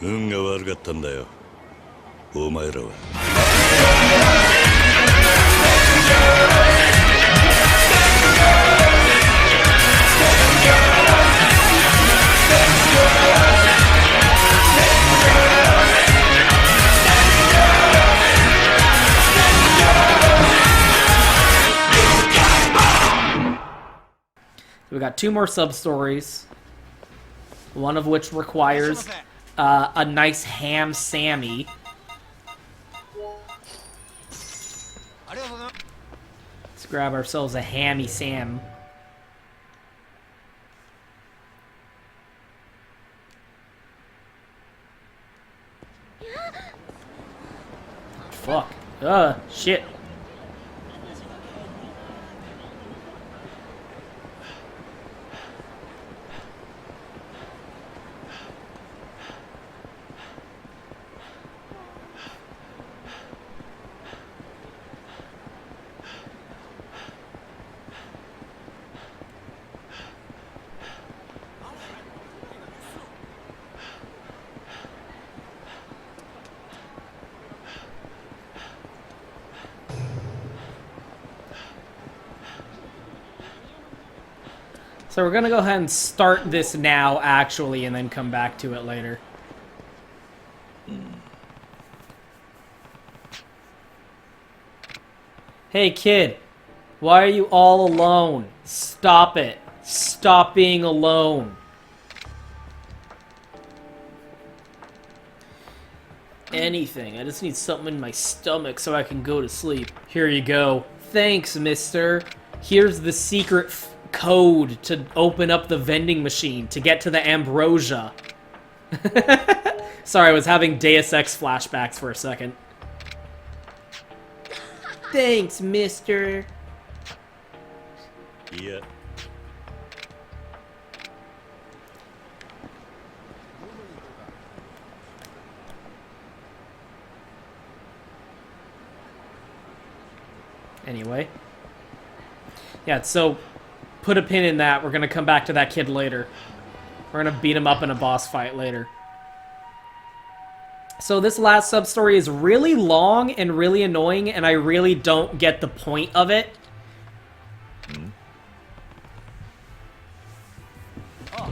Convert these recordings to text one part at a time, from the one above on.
運が悪かったんだよ、お前らは。We got 2 more sub-stories, one of which requires a nice ham Sammy. Let's grab ourselves a hammy Sam. Fuck. Shit. So we're gonna go ahead and start this now, actually, and then come back to it later. Hey, kid. Why are you all alone? Stop it. Stop being alone. Anything. I just need something in my stomach so I can go to sleep. Here you go. Thanks, mister. Here's the secret code to open up the vending machine to get to the ambrosia. Sorry, I was having Deus Ex flashbacks for a second. Thanks, mister. Yeah. Anyway. Yeah, so put a pin in that. We're gonna come back to that kid later. We're gonna beat him up in a boss fight later. So this last sub-story is really long and really annoying, and I really don't get the point of it. Oh.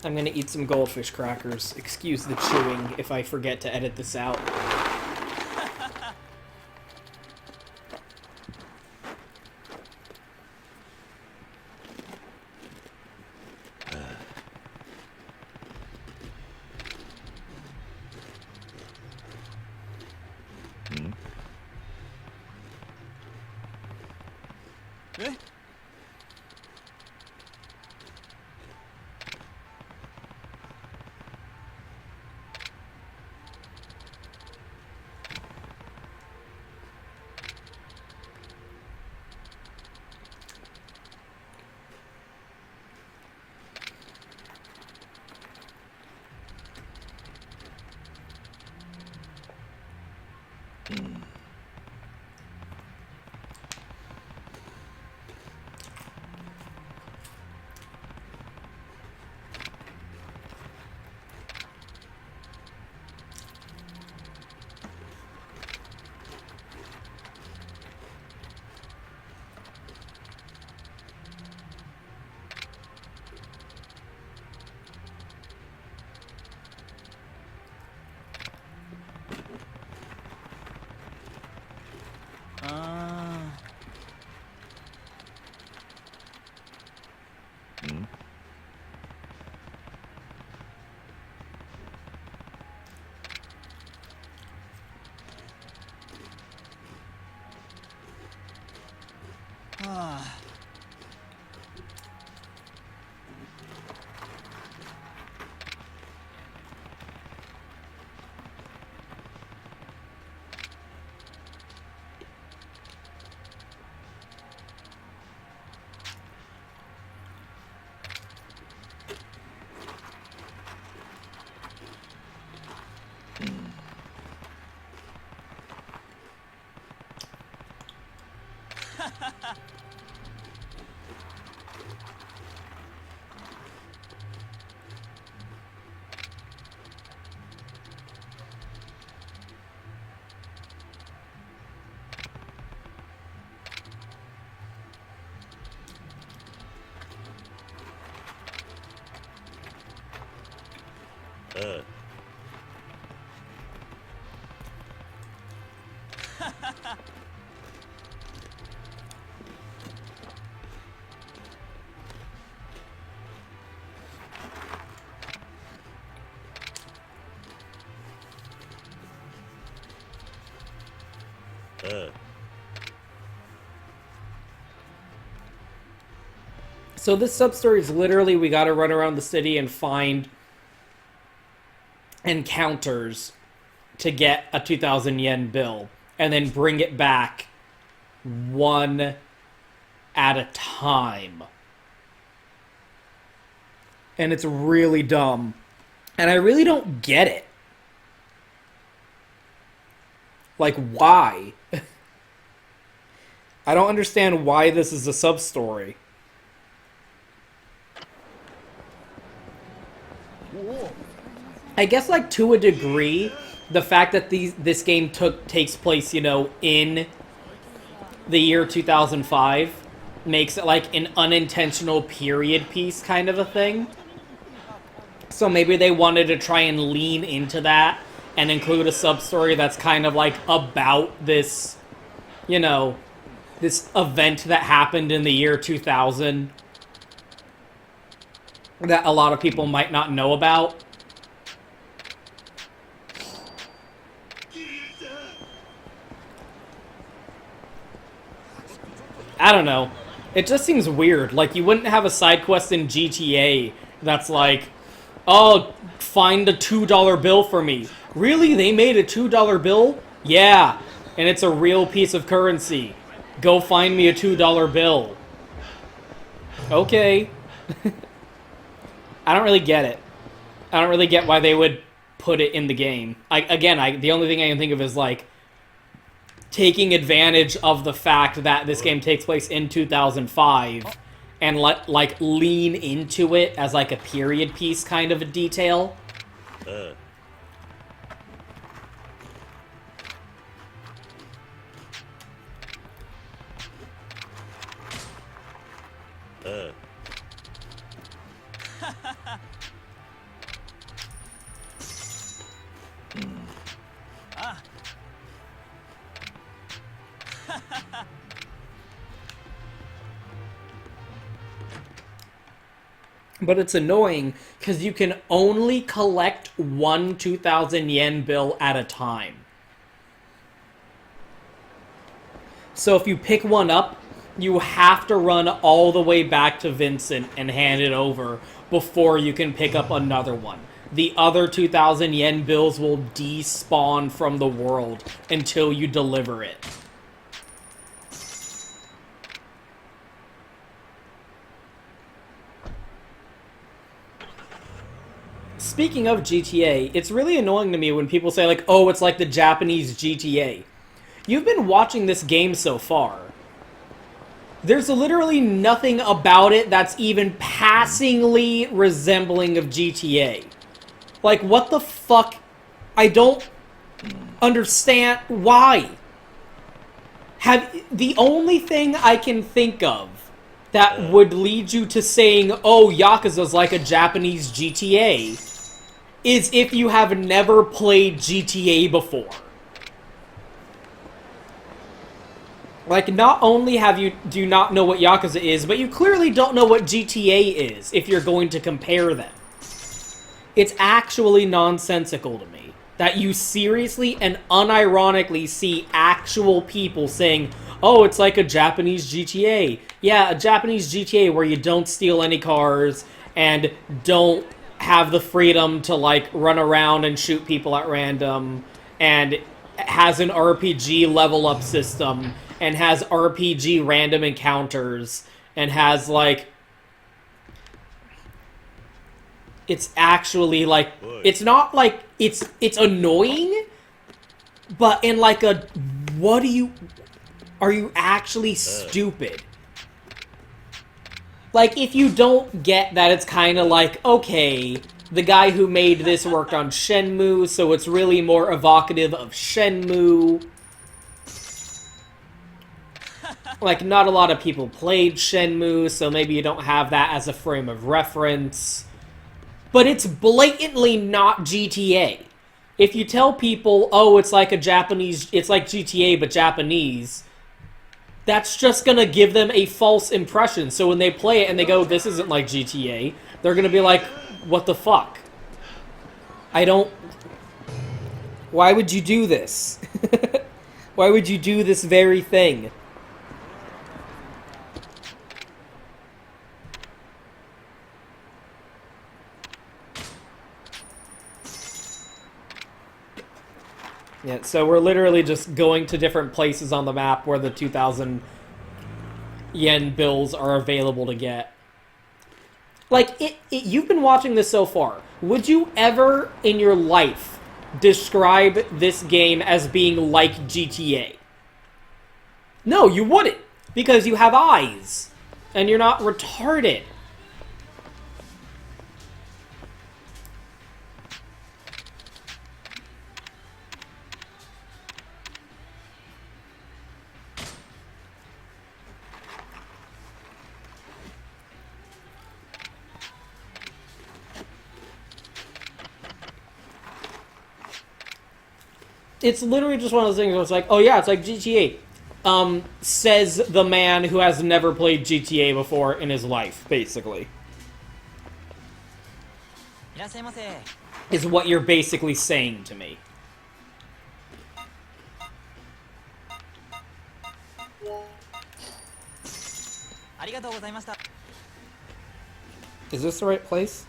I'm gonna eat some goldfish crackers. Excuse the chewing if I forget to edit this out. Eh? So this sub-story is literally we gotta run around the city and find encounters to get a 2,000 yen bill, and then bring it back one at a time. And it's really dumb. And I really don't get it. Like, why? I don't understand why this is a sub-story. I guess, like, to a degree, the fact that this game takes place, you know, in the year 2005 makes it, like, an unintentional period piece kind of a thing. So maybe they wanted to try and lean into that and include a sub-story that's kind of, like, about this, you know, this event that happened in the year 2000 that a lot of people might not know about. I don't know. It just seems weird. Like, you wouldn't have a side quest in GTA that's like, oh, find a $2 bill for me. Really? They made a $2 bill? Yeah. And it's a real piece of currency. Go find me a $2 bill. Okay. I don't really get it. I don't really get why they would put it in the game. The only thing I can think of is, like, taking advantage of the fact that this game takes place in 2005 and lean into it as, like, a period piece kind of a detail. But it's annoying because you can only collect one 2,000 yen bill at a time. So if you pick one up, you have to run all the way back to Vincent and hand it over before you can pick up another one. The other 2,000 yen bills will despawn from the world until you deliver it. Speaking of GTA, it's really annoying to me when people say, like, oh, it's like the Japanese GTA. You've been watching this game so far. There's literally nothing about it that's even passingly resembling of GTA. Like, what the fuck? I don't understand why. The only thing I can think of that would lead you to saying, oh, Yakuza's like a Japanese GTA, is if you have never played GTA before. Like, not only do you not know what Yakuza is, but you clearly don't know what GTA is if you're going to compare them. It's actually nonsensical to me that you seriously and unironically see actual people saying, oh, it's like a Japanese GTA. Yeah, a Japanese GTA where you don't steal any cars and don't have the freedom to, like, run around and shoot people at random, and has an RPG level up system, and has RPG random encounters, and has, like, it's actually, like, it's not, like, it's annoying, but in, like, a, Are you actually stupid? Like, if you don't get that it's kind of like, okay, the guy who made this worked on Shenmue, so it's really more evocative of Shenmue. Like, not a lot of people played Shenmue, so maybe you don't have that as a frame of reference. But it's blatantly not GTA. If you tell people, oh, it's like it's like GTA, but Japanese, that's just gonna give them a false impression. So when they play it and they go, this isn't like GTA, they're gonna be like, what the fuck? I don't... Why would you do this? Why would you do this very thing? Yeah, so we're literally just going to different places on the map where the 2,000 yen bills are available to get. Like, you've been watching this so far. Would you ever in your life describe this game as being like GTA? No, you wouldn't. Because you have eyes. And you're not retarded. It's literally just one of those things where it's like, oh yeah, it's like GTA. Says the man who has never played GTA before in his life, basically. Is what you're basically saying to me. Is this the right place?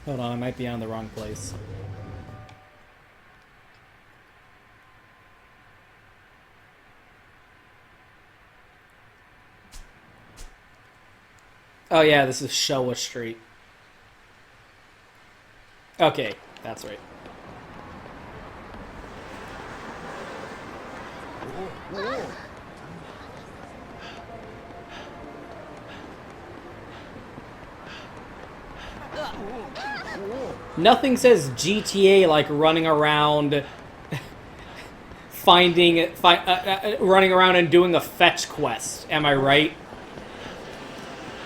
Hold on, I might be on the wrong place. Oh yeah, this is Showa Street. Okay, that's right. Nothing says GTA like running around, running around and doing a fetch quest. Am I right?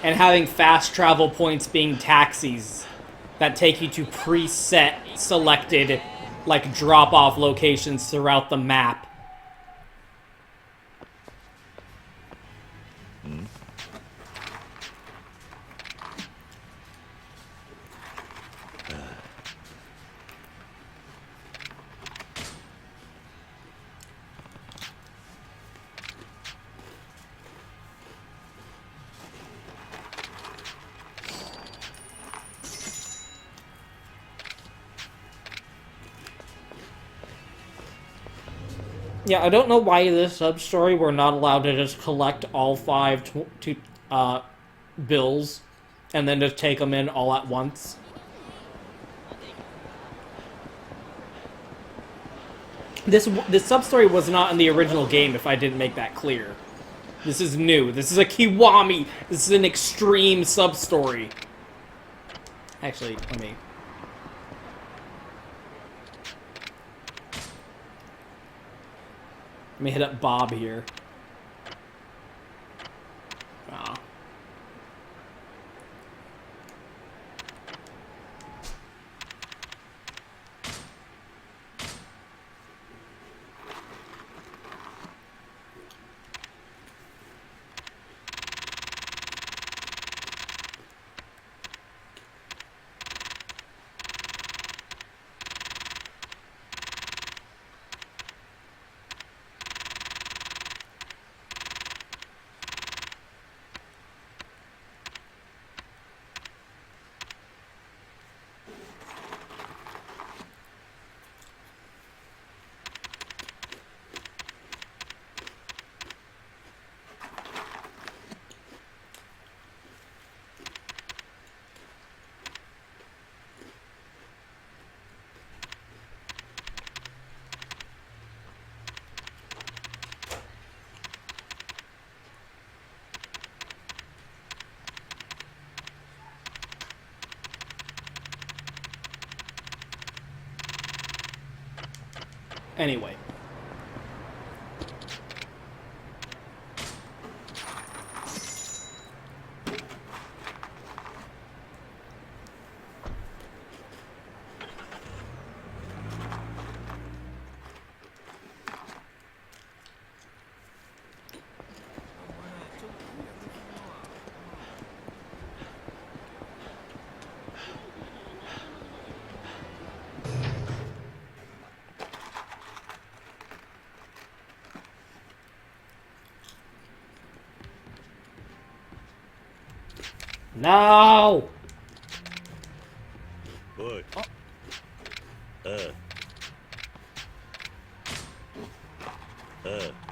And having fast travel points being taxis that take you to preset selected, like, drop-off locations throughout the map. Yeah, I don't know why this sub-story we're not allowed to just collect all 5 bills and then just take them in all at once. This sub-story was not in the original game, if I didn't make that clear. This is new. This is a Kiwami. This is an extreme sub-story. Actually, let me... Let me hit up Bob here. Aw. Anyway. No! おい。ああ。ああ。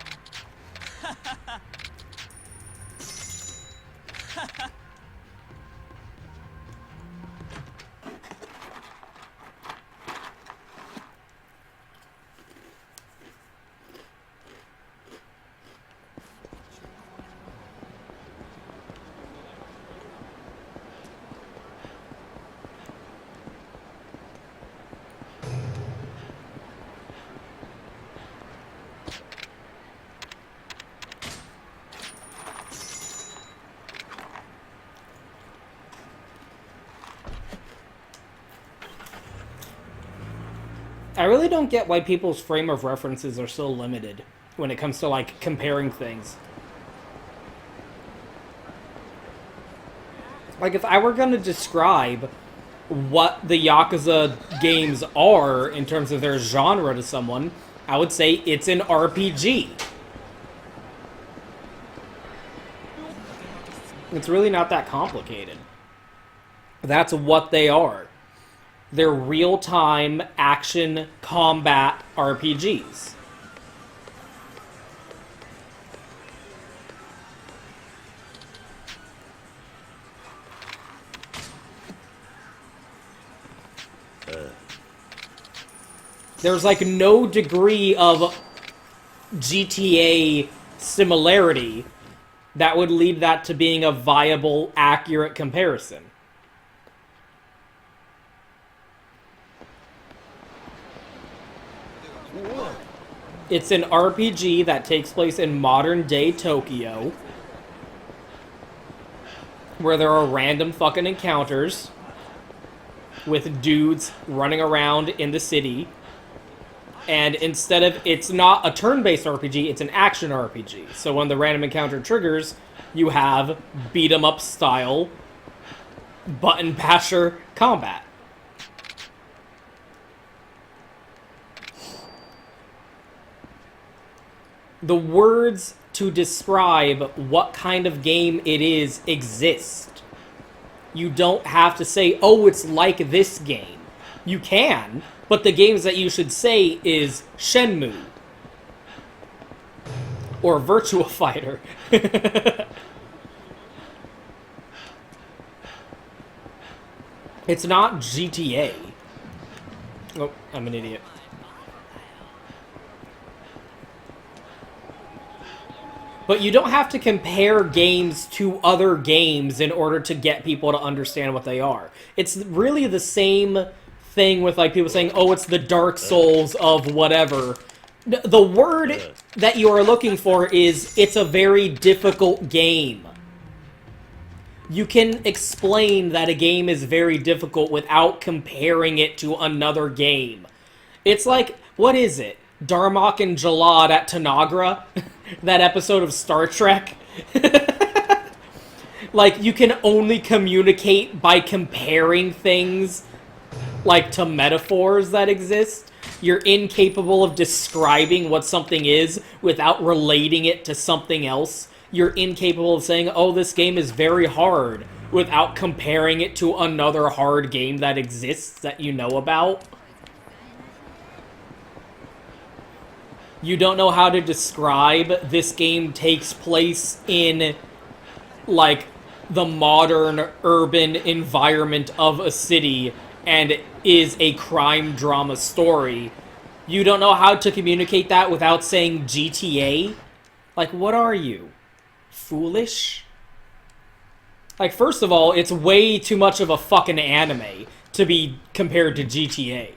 I really don't get why people's frame of references are so limited when it comes to, like, comparing things. Like, if I were gonna describe what the Yakuza games are in terms of their genre to someone, I would say it's an RPG. It's really not that complicated. That's what they are. They're real-time action combat RPGs. There's like no degree of GTA similarity that would lead that to being a viable, accurate comparison. It's an RPG that takes place in modern-day Tokyo, where there are random fucking encounters with dudes running around in the city. And instead of, it's not a turn-based RPG, it's an action RPG. So when the random encounter triggers, you have beat-em-up style button basher combat. The words to describe what kind of game it is exist. You don't have to say, oh, it's like this game. You can, but the games that you should say is Shenmue. Or Virtua Fighter. It's not GTA. Oh, I'm an idiot. But you don't have to compare games to other games in order to get people to understand what they are. It's really the same thing with like people saying, oh, it's the Dark Souls of whatever. The word that you are looking for is, it's a very difficult game. You can explain that a game is very difficult without comparing it to another game. It's like, what is it? Darmok and Jalad at Tanagra? That episode of Star Trek? Like, you can only communicate by comparing things, like, to metaphors that exist. You're incapable of describing what something is without relating it to something else. You're incapable of saying, oh, this game is very hard, without comparing it to another hard game that exists that you know about. You don't know how to describe this game takes place in, like, the modern urban environment of a city and is a crime drama story. You don't know how to communicate that without saying GTA? Like, what are you? Foolish? Like, first of all, it's way too much of a fucking anime to be compared to GTA.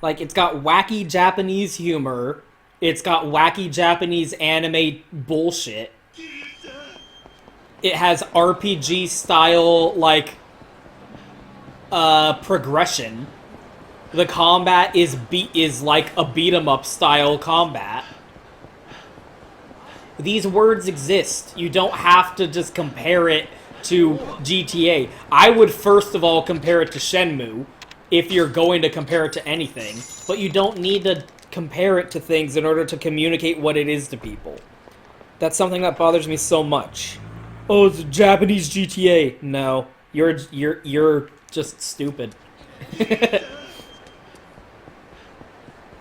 Like, it's got wacky Japanese humor. It's got wacky Japanese anime bullshit. It has RPG style, like, progression. The combat is like a beat 'em up style combat. These words exist. You don't have to just compare it to GTA. I would first of all compare it to Shenmue, if you're going to compare it to anything. But you don't need to compare it to things in order to communicate what it is to people. That's something that bothers me so much. Oh, it's a Japanese GTA. No, you're just stupid. You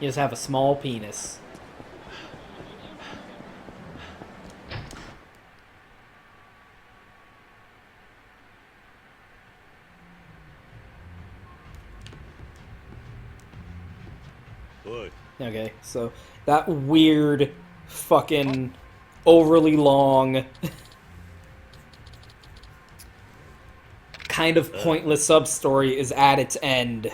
just have a small penis. Oi. Okay, so that weird, fucking, overly long, kind of pointless sub-story is at its end.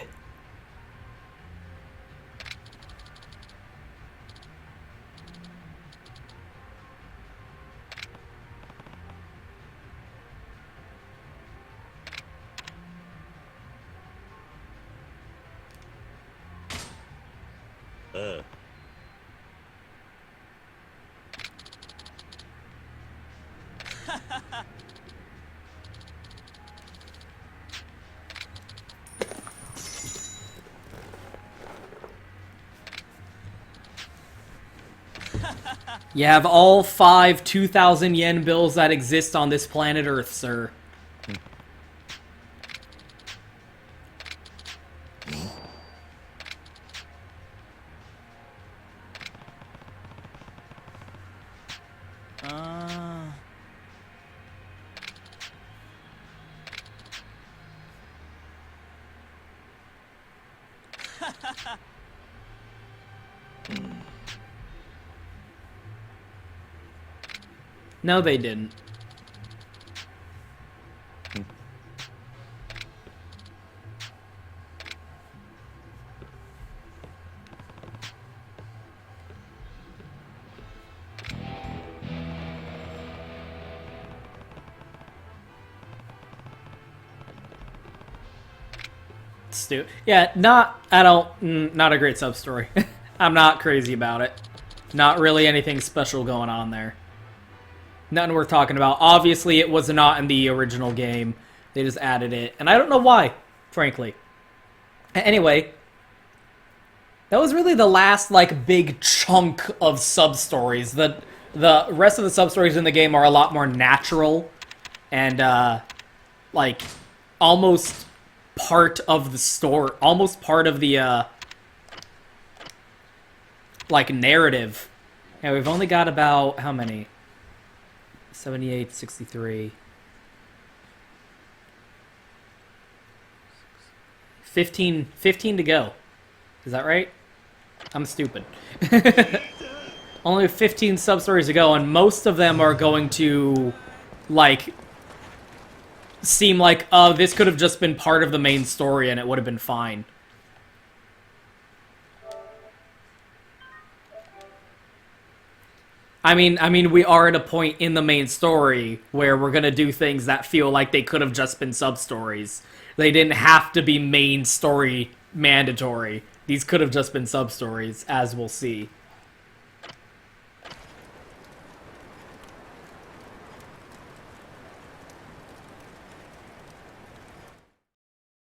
You have all 5 2,000 yen bills that exist on this planet Earth, sir. No, they didn't. Yeah, not a great sub-story. I'm not crazy about it. Not really anything special going on there. Nothing worth talking about. Obviously, it was not in the original game. They just added it. And I don't know why, frankly. Anyway, that was really the last, like, big chunk of sub-stories. The rest of the sub-stories in the game are a lot more natural. And, like, almost part of the story. Almost part of the, like, narrative. Yeah, we've only got about, how many? 78, 63. 15 to go. Is that right? I'm stupid. Only 15 sub-stories to go, and most of them are going to, like, seem like, oh, this could have just been part of the main story and it would have been fine. I mean, we are at a point in the main story where we're gonna do things that feel like they could have just been sub-stories. They didn't have to be main story mandatory. These could have just been sub-stories, as we'll see.